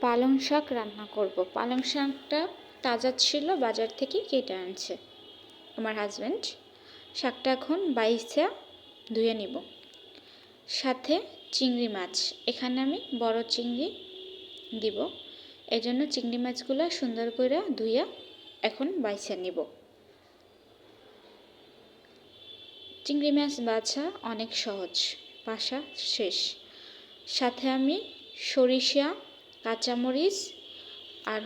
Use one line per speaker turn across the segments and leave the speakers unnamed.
পালং শাক রান্না করব। পালং শাকটা তাজা ছিল, বাজার থেকে কেটে আনছে আমার হাজব্যান্ড। শাকটা এখন বাইছে ধুয়ে নিব। সাথে চিংড়ি মাছ, এখানে আমি বড় চিংড়ি দিব, এই জন্য চিংড়ি মাছগুলো সুন্দর করে ধুয়ে এখন বাইছে নিব। চিংড়ি মাছ বাছা অনেক সহজ, বাছা শেষ। সাথে আমি সরিষা, কাঁচামরিচ আর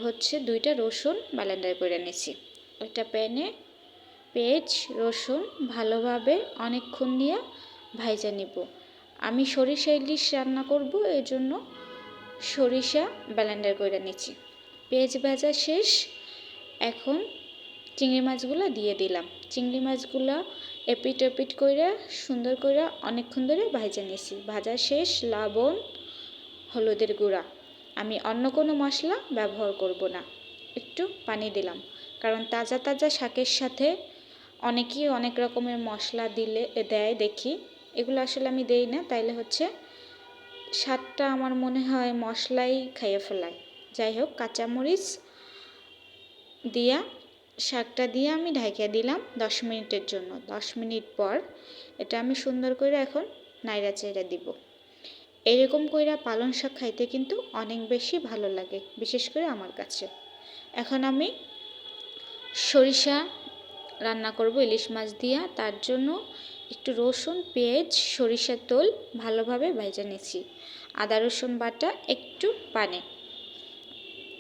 2টা রসুন ব্লেন্ডার করে নিয়েছি। একটা প্যানে পেঁয়াজ রসুন ভালোভাবে অনেকক্ষণ নিয়ে ভাজা নিব। আমি সরিষা ইলিশ রান্না করব, এই জন্য সরিষা ব্লেন্ডার করে নিচ্ছি। পেঁয়াজ ভাজা শেষ, এখন চিংড়ি মাছগুলো দিয়ে দিলাম। চিংড়ি মাছগুলো এপিট ওপিট করে সুন্দর করে অনেকক্ষণ ধরে ভাজা নিয়েছি। ভাজা শেষ, লবণ হলুদের গুঁড়া, আমি অন্য কোনো মশলা ব্যবহার করব না। একটু পানি দিলাম, কারণ তাজা তাজা শাকের সাথে অনেকেই অনেক রকমের মশলা দেয় দেখি, এগুলো আসলে আমি দেই না, তাইলে স্বাদটা আমার মনে হয় মশলাই খাইয়ে ফেলায়। যাই হোক, কাঁচামরিচ দিয়া শাকটা দিয়ে আমি ঢাকা দিলাম 10 মিনিটের জন্য। 10 মিনিট পর এটা আমি সুন্দর করে এখন নাইড়া চাইড়া দিব। এরকম কইরা পালং শাক খাইতে কিন্তু অনেক বেশি ভালো লাগে, বিশেষ করে আমার কাছে। এখন আমি সরিষা রান্না করব ইলিশ মাছ দিয়া, তার জন্য একটু রসুন, পেঁয়াজ, সরিষার তেল ভালোভাবে ভেজে নিয়েছি। আদা রসুন বাটা, একটু পানি,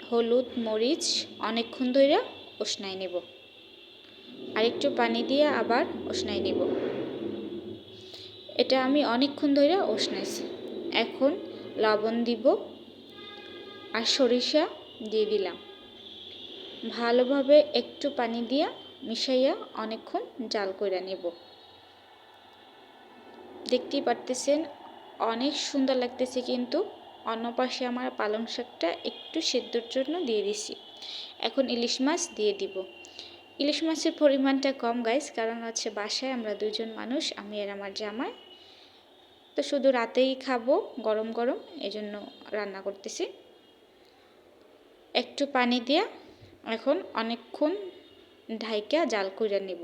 হলুদ মরিচ অনেকক্ষণ ধরে উষ্ণাই নেব। আর একটু পানি দিয়ে আবার উষ্ণাই নেব। এটা আমি অনেকক্ষণ ধরে উষ্ণাইছি। এখন লবণ দিব আর সরিষা দিয়ে দিলাম। ভালোভাবে একটু পানি দিয়ে মিশাইয়া অনেকক্ষণ জাল করে নেব। দেখতেই পারতেছেন অনেক সুন্দর লাগতেছে, কিন্তু অন্য পাশে আমার পালং শাকটা একটু সেদ্ধর জন্য দিয়ে দিছি। এখন ইলিশ মাছ দিয়ে দিব। ইলিশ মাছের পরিমাণটা কম গাইস, কারণ বাসায় আমরা 2 জন মানুষ, আমি আর আমার জামাই, তো শুধু রাতেই খাবো গরম গরম, এজন্য রান্না করতেছি। একটু পানি দিয়ে এখন অনেকক্ষণ ঢাইকা জাল করে নেব।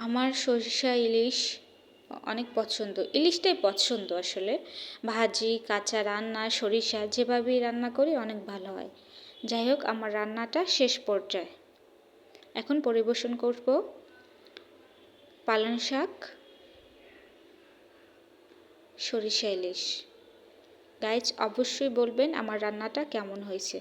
আমার সরিষা ইলিশ অনেক পছন্দ, ইলিশটাই পছন্দ আসলে। ভাজি, কাঁচা রান্না, সরিষা যেভাবেই রান্না করি অনেক ভালো হয়। যাই হোক, আমার রান্নাটা শেষ পর্যায়ে। এখন পরিবেশন করব পালং শাক সরিষা ইলিশ। গাইজ, অবশ্যই বলবেন আমার রান্নাটা কেমন হয়েছে।